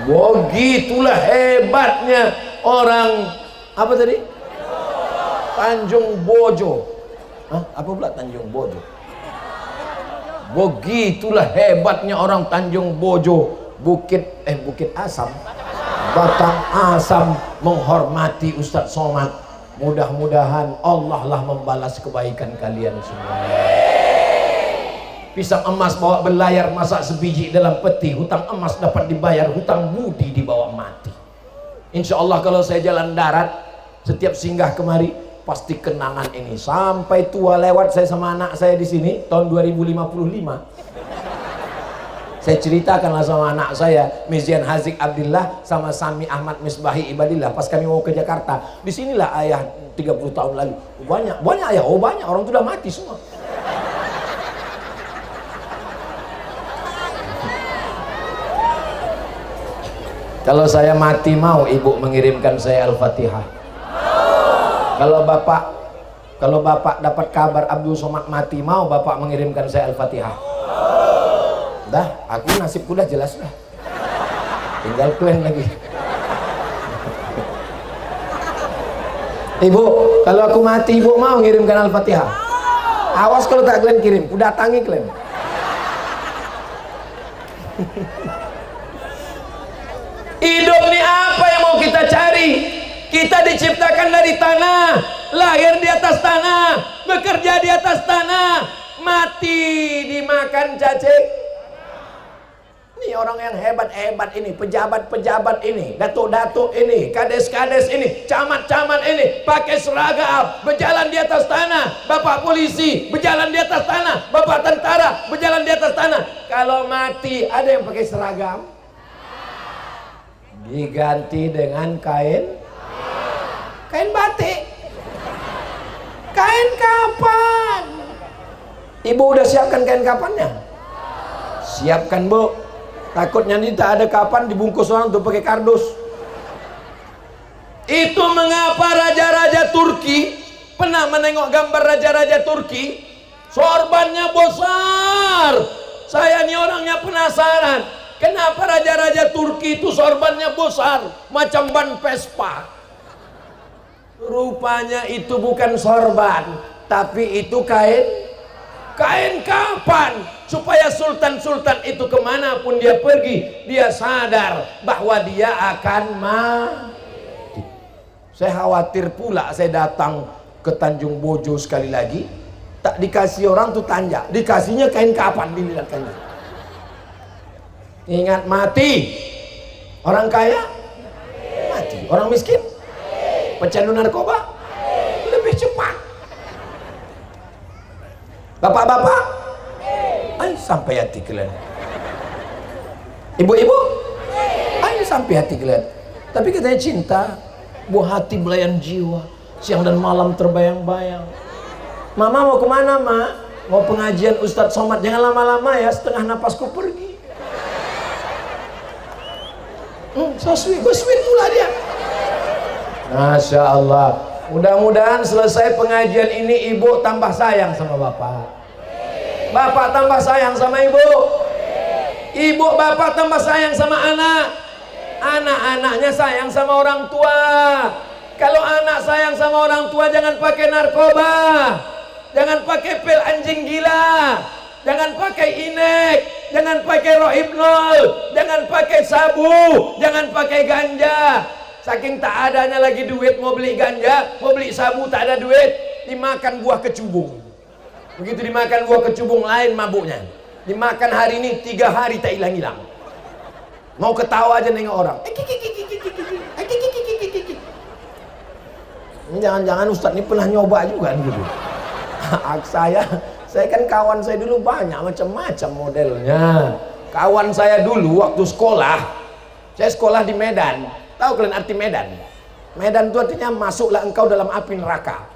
Begitulah hebatnya orang apa tadi? Tanjung Bojo. Hah? Apa pula Tanjung Bojo? Begitulah hebatnya orang Tanjung Bojo, Bukit Asam, Batang Asam menghormati Ustadz Somad. Mudah-mudahan Allah lah membalas kebaikan kalian semua. Pisang emas bawa berlayar, masak sebiji dalam peti. Hutang emas dapat dibayar, hutang budi dibawa mati. Insya Allah kalau saya jalan darat, setiap singgah kemari pasti kenangan ini sampai tua lewat. Saya sama anak saya di sini tahun 2055. Saya ceritakanlah sama anak saya, Mizian Hazik Abdillah sama Sami Ahmad Misbahi Ibadillah, pas kami mau ke Jakarta. Disinilah ayah 30 tahun lalu. Banyak ayah, banyak orang itu udah mati semua. Kalau saya mati mau ibu mengirimkan saya Al-Fatihah. Kalau bapak dapat kabar Abdul Somad mati, mau bapak mengirimkan saya Al-Fatihah. Dah, aku nasibku dah jelas dah. Tinggal kalian lagi. Ibu, kalau aku mati ibu mau ngirimkan Al-Fatihah? Awas kalau tak kalian kirim, aku datangi kalian. Hidup ini apa yang mau kita cari? Kita diciptakan dari tanah, lahir di atas tanah, bekerja di atas tanah, mati dimakan cacing. Ini orang yang hebat-hebat ini, pejabat-pejabat ini, datuk-datuk ini, kades-kades ini, camat-camat ini, pakai seragam, berjalan di atas tanah. Bapak polisi berjalan di atas tanah, bapak tentara berjalan di atas tanah. Kalau mati ada yang pakai seragam? Diganti dengan kain batik, kain kapan. Ibu udah siapkan kain kapannya? Siapkan bu. Takutnya nanti tak ada kapan dibungkus orang untuk pakai kardus. Itu mengapa raja-raja Turki, pernah menengok gambar raja-raja Turki, sorbannya besar. Saya nih orangnya penasaran, kenapa raja-raja Turki itu sorbannya besar macam ban Vespa. Rupanya itu bukan sorban, tapi itu kain kapan, supaya sultan-sultan itu kemanapun dia pergi, dia sadar bahwa dia akan mati. Saya khawatir pula saya datang ke Tanjung Bojo sekali lagi, tak dikasih orang tuh tanja, dikasihnya kain kapan, dilihatkannya. Ingat mati. Orang kaya mati, orang miskin pecandu narkoba lebih cepat. Bapak-bapak, ayo sampai hati kalian. Ibu-ibu, ayo sampai hati kalian. Tapi katanya cinta, buah hati belayan jiwa, siang dan malam terbayang-bayang. Mama mau kemana, Ma? Mau pengajian Ustadz Somad, jangan lama-lama ya, setengah napasku pergi. So sweet pula dia. Masya Allah. Mudah-mudahan selesai pengajian ini ibu tambah sayang sama bapak, bapak tambah sayang sama ibu, ibu bapak tambah sayang sama anak, Anak-anaknya sayang sama orang tua. Kalau anak sayang sama orang tua, jangan pakai narkoba, jangan pakai pil anjing gila, jangan pakai inek, jangan pakai rohipnol, jangan pakai sabu, jangan pakai ganja. Saking tak adanya lagi duit mau beli ganja, mau beli sabu tak ada duit, dimakan buah kecubung. Begitu dimakan buah kecubung lain mabuknya. Dimakan hari ini 3 hari tak hilang-hilang. Mau ketawa aja nengok orang. Jangan-jangan Ustadz ini pernah nyoba juga gitu. Saya kan kawan saya dulu banyak macam-macam modelnya. Kawan saya dulu waktu sekolah, saya sekolah di Medan. Tahu kalian arti Medan? Medan itu artinya masuklah engkau dalam api neraka.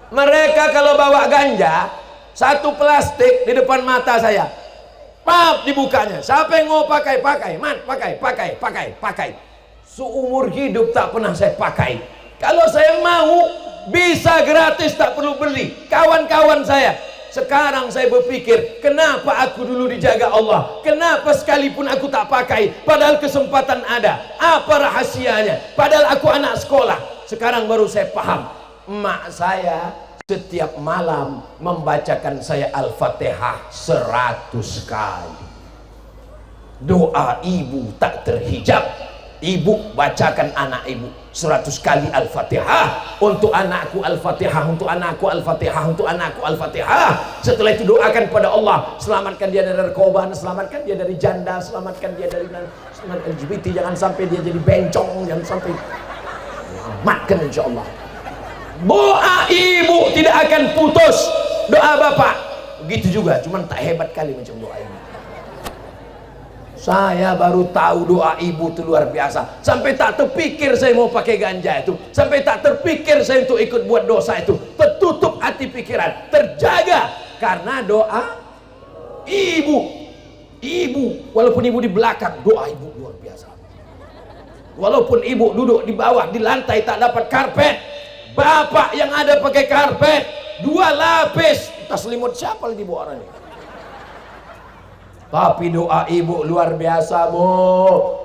Mereka kalau bawa ganja, satu plastik di depan mata saya, pap dibukanya. Siapa yang mau pakai? Pakai. Seumur hidup tak pernah saya pakai. Kalau saya mau, bisa gratis, tak perlu beli. Kawan-kawan saya. Sekarang saya berpikir, kenapa aku dulu dijaga Allah? Kenapa sekalipun aku tak pakai, padahal kesempatan ada? Apa rahasianya? Padahal aku anak sekolah. Sekarang baru saya paham. Emak saya setiap malam membacakan saya Al-Fatihah 100 kali. Doa ibu tak terhijab. Ibu bacakan anak ibu 100 kali Al-Fatihah. Untuk anakku Al-Fatihah, untuk anakku Al-Fatihah, untuk anakku Al-Fatihah. Setelah itu doakan pada Allah, selamatkan dia dari narkoba, selamatkan dia dari janda, selamatkan dia dari LGBT, jangan sampai dia jadi bencong, jangan sampai selamatkan insyaallah. Doa ibu tidak akan putus, doa bapak begitu juga, cuman tak hebat kali macam doa ibu. Saya baru tahu doa ibu itu luar biasa. Sampai tak terpikir saya mau pakai ganja itu. Sampai tak terpikir saya untuk ikut buat dosa itu. Tertutup hati pikiran, terjaga karena doa ibu. Ibu, walaupun ibu di belakang, doa ibu luar biasa. Walaupun ibu duduk di bawah di lantai tak dapat karpet, bapak yang ada pakai karpet 2 lapis. Tas selimut siapa lagi bawa orang ini? Tapi doa ibu luar biasa, Bu.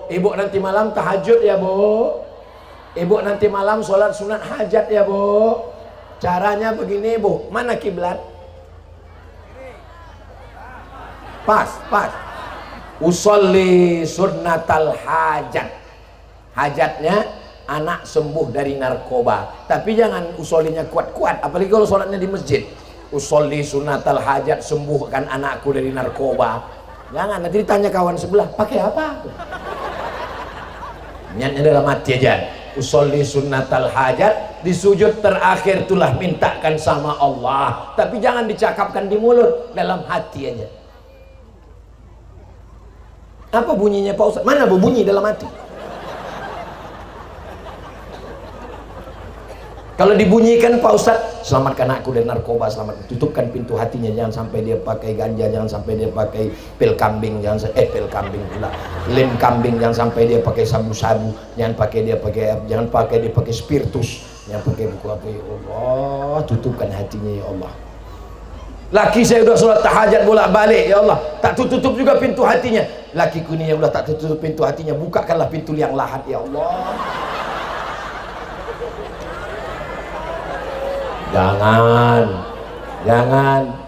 Ibu nanti malam tahajud ya, Bu. Ibu nanti malam sholat sunat hajat ya, Bu. Caranya begini, Bu. Mana kiblat? Pas. Usolli sunnatal hajat. Hajatnya anak sembuh dari narkoba. Tapi jangan usolinya kuat-kuat, apalagi kalau sholatnya di masjid. Usolli sunnatal hajat, sembuhkan anakku dari narkoba. Jangan, nanti ditanya kawan sebelah, pakai apa? Niatnya dalam hati aja. Usolli sunnatal hajat, di sujud terakhir itulah mintakan sama Allah. Tapi jangan dicakapkan di mulut, dalam hati aja. Apa bunyinya Pak Ustaz? Mana Bu bunyi dalam hati? Kalau dibunyikan Pak Ustaz, selamatkan aku dari narkoba, selamat, tutupkan pintu hatinya, jangan sampai dia pakai ganja, jangan sampai dia pakai pil kambing, pil kambing pula, lem kambing, jangan sampai dia pakai sabu-sabu, jangan pakai dia pakai spiritus, jangan pakai buku apa, ya Allah, tutupkan hatinya ya Allah. Laki saya udah sholat tahajat bolak-balik ya Allah, tak tutup juga pintu hatinya. Lakiku ini ya Allah, tak tutup pintu hatinya, bukakanlah pintu liang lahat ya Allah.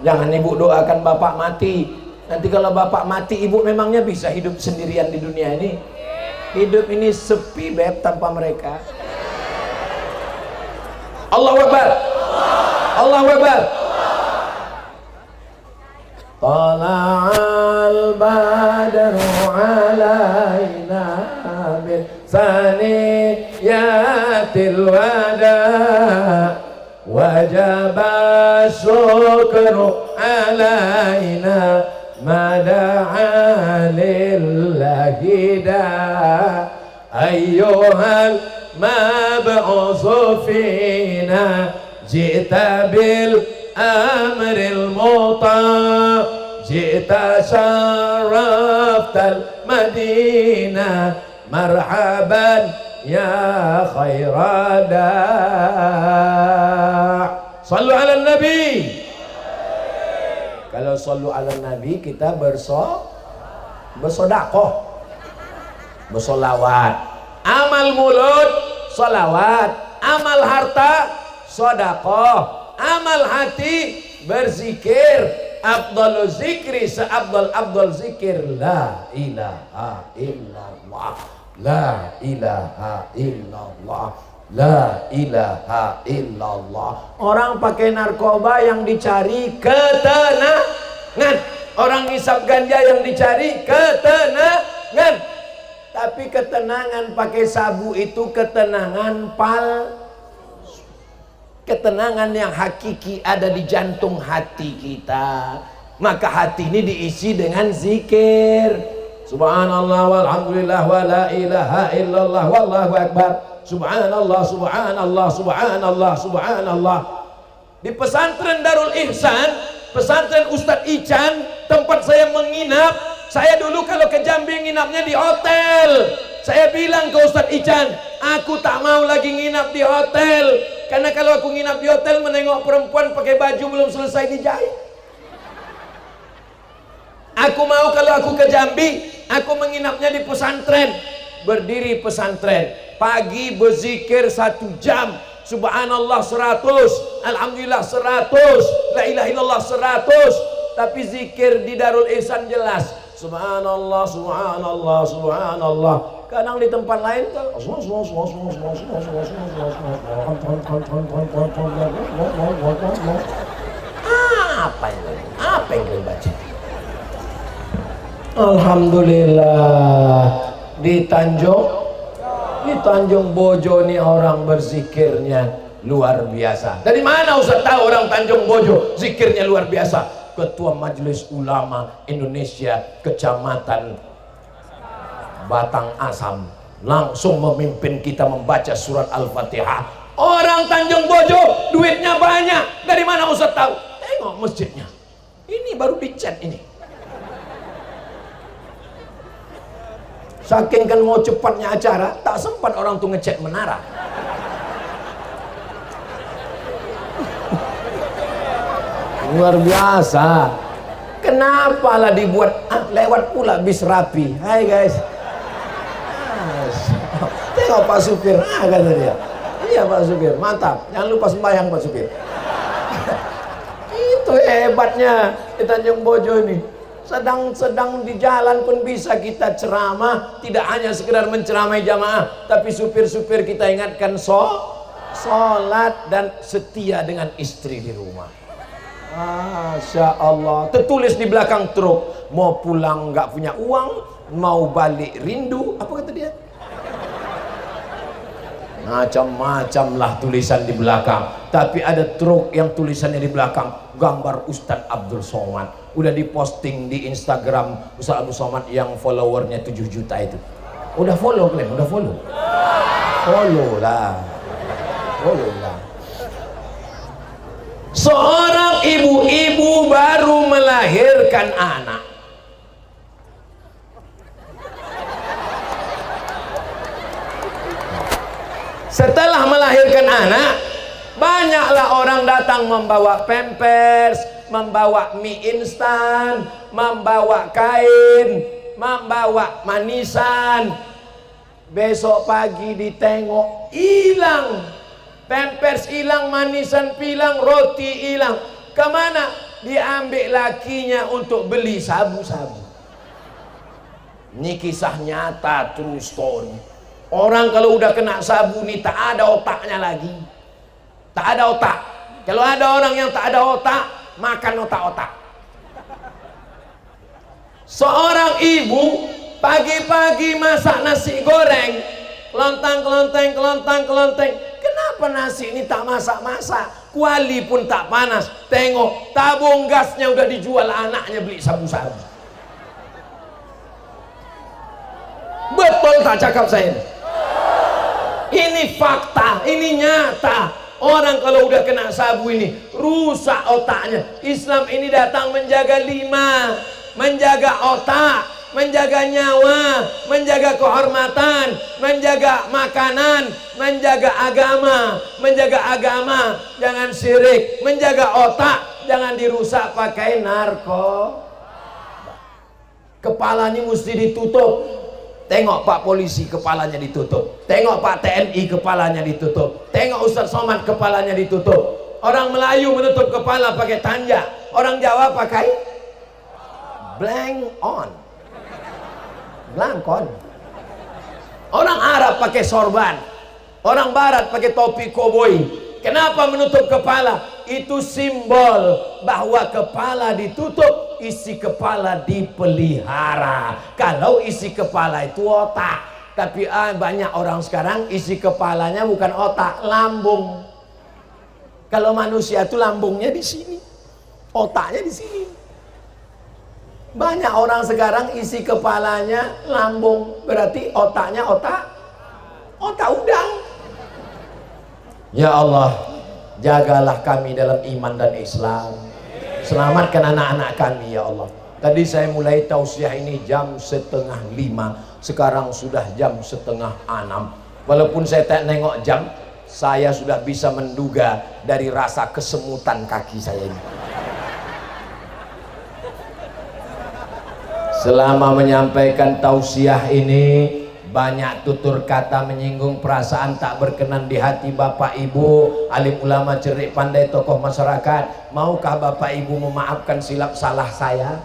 Jangan ibu doakan bapak mati. Nanti kalau bapak mati, ibu memangnya bisa hidup sendirian di dunia ini? Hidup ini sepi beb tanpa mereka. Allahu Akbar. Allahu Akbar. Tala'al badru alaina min saniyatil wada' wajib syukru alaina mada'a lillahi da ayyuhal mab'usu fina jita bil amril muta jita syaraftal madinah marhaban ya khairada. Sallu ala nabi. Kalau sallu ala nabi kita bersodakoh. bersolawat. Amal mulut solawat, amal harta sedekah, amal hati berzikir. Afdalul zikri seafdal zikir la ilaha illallah, la ilaha illallah, la ilaha illallah. Orang pakai narkoba yang dicari ketenangan, orang ngisap ganja yang dicari ketenangan. Tapi ketenangan pakai sabu itu ketenangan ketenangan yang hakiki ada di jantung hati kita. Maka hati ini diisi dengan zikir. Subhanallah walhamdulillah wa la ilaha illallah wallahu akbar. Subhanallah, subhanallah, subhanallah, subhanallah. Di pesantren Darul Ihsan, pesantren Ustadz Ican, tempat saya menginap. Saya dulu kalau ke Jambi nginapnya di hotel. Saya bilang ke Ustadz Ican, aku tak mau lagi nginap di hotel. Karena kalau aku nginap di hotel menengok perempuan pakai baju belum selesai dijahit. Aku mau kalau aku ke Jambi, aku menginapnya di pesantren. Berdiri pesantren, pagi berzikir 1 jam, subhanallah 100, alhamdulillah 100, la ilaha illallah 100. Tapi zikir di Darul Ihsan jelas, subhanallah, subhanallah, subhanallah. Kadang di tempat lain kan apa yang kalian baca? Alhamdulillah di Tanjung Bojo nih orang berzikirnya luar biasa. Dari mana Ustaz tahu orang Tanjung Bojo zikirnya luar biasa? Ketua Majelis Ulama Indonesia Kecamatan Batang Asam langsung memimpin kita membaca surat Al-Fatihah. Orang Tanjung Bojo duitnya banyak. Dari mana Ustaz tahu? Tengok masjidnya. Ini baru dicat ini. Saking kan mau cepatnya acara, tak sempat orang tuh ngecek menara. Luar biasa. Kenapa lah dibuat lewat pula bis rapi. Hai guys. Tengok Pak Supir, kata dia. Iya Pak Supir, mantap. Jangan lupa sembahyang Pak Supir. Itu hebatnya di Tanjung Bojo ini. Sedang di jalan pun bisa kita ceramah, tidak hanya sekedar menceramai jamaah, tapi supir-supir kita ingatkan sholat dan setia dengan istri di rumah. Masya Allah. Tertulis di belakang truk, mau pulang nggak punya uang, mau balik rindu. Apa kata dia? Macam-macam lah tulisan di belakang. Tapi ada truk yang tulisannya di belakang gambar Ustadz Abdul Somad. Udah diposting di Instagram Ustadz Abdul Somad yang followernya 7 juta itu. Udah follow kalian? Udah follow? Follow lah. Follow lah. Seorang ibu-ibu baru melahirkan anak. Setelah melahirkan anak, banyaklah orang datang membawa pampers, membawa mie instan, membawa kain, membawa manisan. Besok pagi ditengok, hilang. Pampers hilang, manisan hilang, roti hilang. Kemana? Diambil lakinya untuk beli sabu-sabu. Ini kisah nyata, true story. Orang kalau udah kena sabu nih tak ada otaknya lagi. Tak ada otak. Kalau ada orang yang tak ada otak, makan otak-otak. Seorang ibu pagi-pagi masak nasi goreng, kelontang. Kenapa nasi ini tak masak-masak? Kuali pun tak panas. Tengok, tabung gasnya udah dijual, anaknya beli sabu-sabu. Betul tak cakap saya? Ini fakta, ini nyata. Orang kalau udah kena sabu ini rusak otaknya. Islam ini datang menjaga 5, menjaga otak, menjaga nyawa, menjaga kehormatan, menjaga makanan, menjaga agama, jangan syirik, menjaga otak, jangan dirusak pakai narkoba. Kepala ini mesti ditutup. Tengok Pak Polisi kepalanya ditutup, tengok Pak TNI kepalanya ditutup, tengok Ustaz Somad kepalanya ditutup. Orang Melayu menutup kepala pakai tanja, orang Jawa pakai blank on. Orang Arab pakai sorban, orang Barat pakai topi koboi. Kenapa menutup kepala? Itu simbol bahwa kepala ditutup, isi kepala dipelihara. Kalau isi kepala itu otak, tapi banyak orang sekarang isi kepalanya bukan otak, lambung. Kalau manusia itu lambungnya di sini, otaknya di sini. Banyak orang sekarang isi kepalanya lambung, berarti otaknya otak udang. Ya Allah, jagalah kami dalam iman dan Islam. Selamatkan anak-anak kami ya Allah. Tadi saya mulai tausiah ini jam 4:30, sekarang sudah jam 5:30. Walaupun saya tak nengok jam, saya sudah bisa menduga dari rasa kesemutan kaki saya ini. Selama menyampaikan tausiah ini, banyak tutur kata menyinggung perasaan tak berkenan di hati Bapak Ibu, alim ulama cerdik pandai, tokoh masyarakat. Maukah Bapak Ibu memaafkan silap salah saya?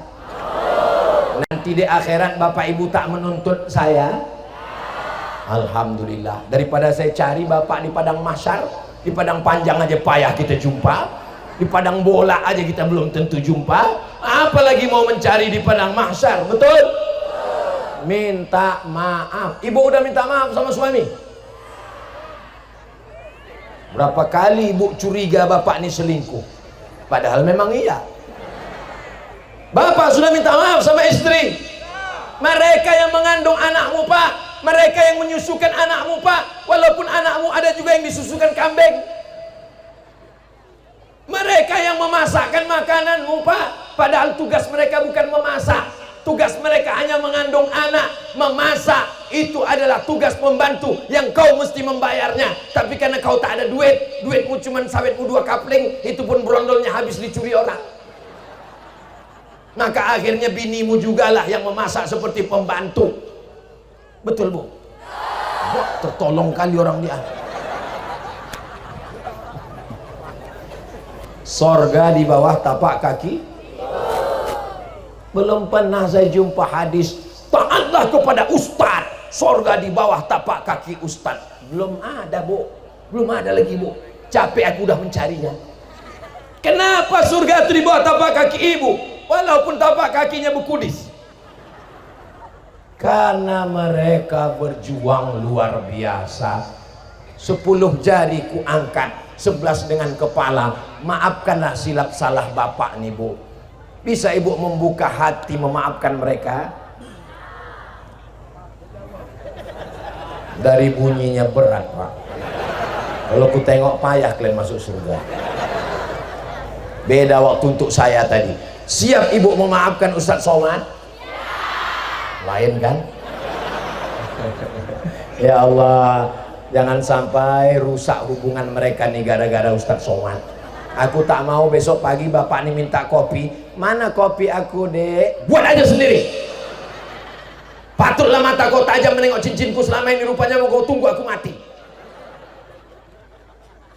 Nanti di akhirat Bapak Ibu tak menuntut saya? Alhamdulillah. Daripada saya cari Bapak di padang mahsyar, di padang panjang aja payah kita jumpa, di padang bola aja kita belum tentu jumpa, apalagi mau mencari di padang mahsyar. Betul? Minta maaf. Ibu udah minta maaf sama suami? Berapa kali ibu curiga bapak ini selingkuh, padahal memang iya. Bapak sudah minta maaf sama istri. Mereka yang mengandung anakmu Pak, mereka yang menyusukan anakmu Pak, walaupun anakmu ada juga yang disusukan kambing. Mereka yang memasakkan makananmu Pak, padahal tugas mereka bukan memasak. Tugas mereka hanya mengandung anak. Memasak itu adalah tugas pembantu yang kau mesti membayarnya. Tapi karena kau tak ada duit, duitmu cuma sawitmu 2 kapling, itu pun brondolnya habis dicuri orang. Maka akhirnya binimu jugalah yang memasak seperti pembantu. Betul Bu? Wah, tertolong kali orang dia. Sorga di bawah tapak kaki. Belum pernah saya jumpa hadis taatlah kepada ustaz, sorga di bawah tapak kaki ustaz. Belum ada Bu, belum ada lagi Bu. Capek aku udah mencarinya. Kenapa surga itu di bawah tapak kaki ibu walaupun tapak kakinya bekudis? Karena mereka berjuang luar biasa. 10 jari ku angkat, 11 dengan kepala. Maafkanlah silap salah bapak nih Bu. Bisa ibu membuka hati memaafkan mereka? Dari bunyinya berat Pak. Kalau ku tengok payah kalian masuk surga. Beda waktu untuk saya tadi. Siap ibu memaafkan Ustadz Somad? Lain kan? Ya Allah, jangan sampai rusak hubungan mereka nih gara-gara Ustadz Somad. Aku tak mau besok pagi bapak nih minta kopi. Mana kopi aku dek? Buat aja sendiri. Patutlah mata kau tajam menengok cincinku selama ini, rupanya mau kau tunggu aku mati.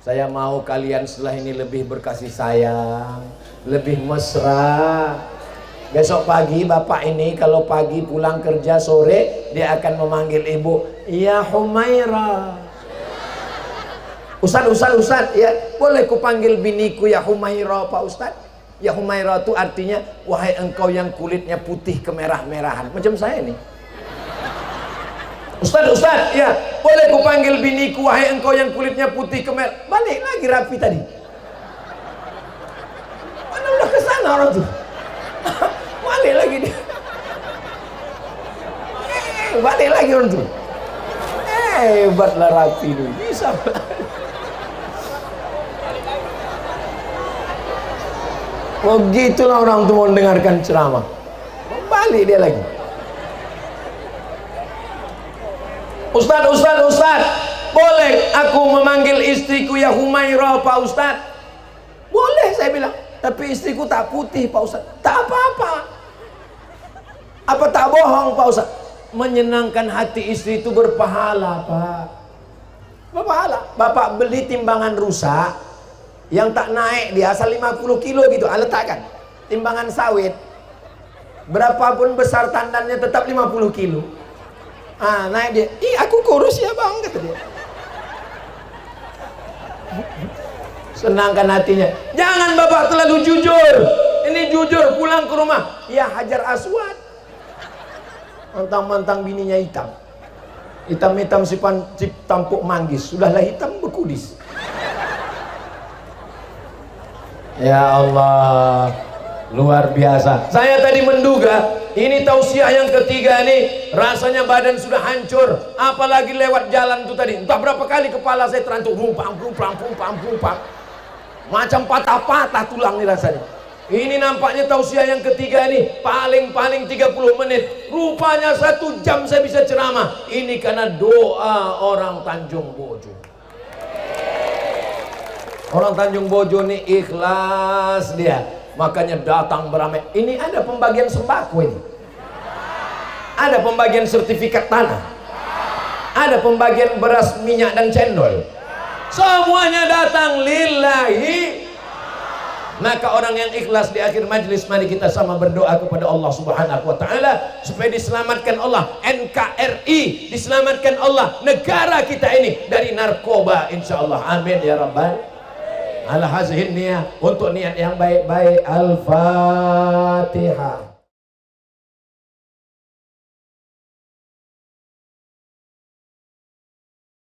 Saya mau kalian setelah ini lebih berkasih sayang, lebih mesra. Besok pagi bapak ini kalau pagi pulang kerja, sore dia akan memanggil ibu, ya Humaira. Ustaz, ya boleh ku panggil biniku ya Humaira Pak Ustaz? Ya Humaira itu artinya wahai engkau yang kulitnya putih kemerah-merahan, macam saya nih. Ustaz, ya boleh ku panggil biniku wahai engkau yang kulitnya putih kemerah. Balik lagi rapi tadi. Mana udah kesana orang tuh. Balik lagi dia. Balik lagi orang tuh. Hebatlah rapi itu. Bisa. Oh gitulah orang tuh mau dengarkan ceramah. Balik dia lagi. Ustaz, boleh aku memanggil istriku ya Humaira Pak Ustaz? Boleh saya bilang. Tapi istriku tak putih Pak Ustaz. Tak apa-apa. Apa tak bohong Pak Ustaz? Menyenangkan hati istri itu berpahala, Pak. Berpahala. Bapak beli timbangan rusak yang tak naik, dia asal 50 kilo gitu, letakkan timbangan sawit, berapapun besar tandannya tetap 50 kilo. Naik dia, ih aku kurus ya bang, kata dia. Senangkan hatinya. Jangan bapak terlalu jujur. Ini jujur pulang ke rumah, ya Hajar Aswad, mentang-mentang bininya hitam, hitam-hitam si tampuk manggis, sudahlah hitam berkudis. Ya Allah, luar biasa. Saya tadi menduga ini tausiah yang ketiga nih, rasanya badan sudah hancur, apalagi lewat jalan itu tadi. Entah berapa kali kepala saya terantuk, rumpang, macam patah-patah tulang nih rasanya. Ini nampaknya tausiah yang ketiga nih, paling-paling 30 menit. Rupanya 1 jam saya bisa ceramah. Ini karena doa orang Tanjung Bojo. Orang Tanjung Bojo nih ikhlas dia, makanya datang beramai. Ini ada pembagian sembako ini, ada pembagian sertifikat tanah, ada pembagian beras, minyak dan cendol. Semuanya datang lillahi. Maka orang yang ikhlas di akhir majlis, mari kita sama berdoa kepada Allah Subhanahu wa taala supaya diselamatkan Allah NKRI, diselamatkan Allah negara kita ini dari narkoba insyaallah. Amin ya rabbal. Ala hazihin niyah, untuk niat yang baik-baik. Al-Fatihah.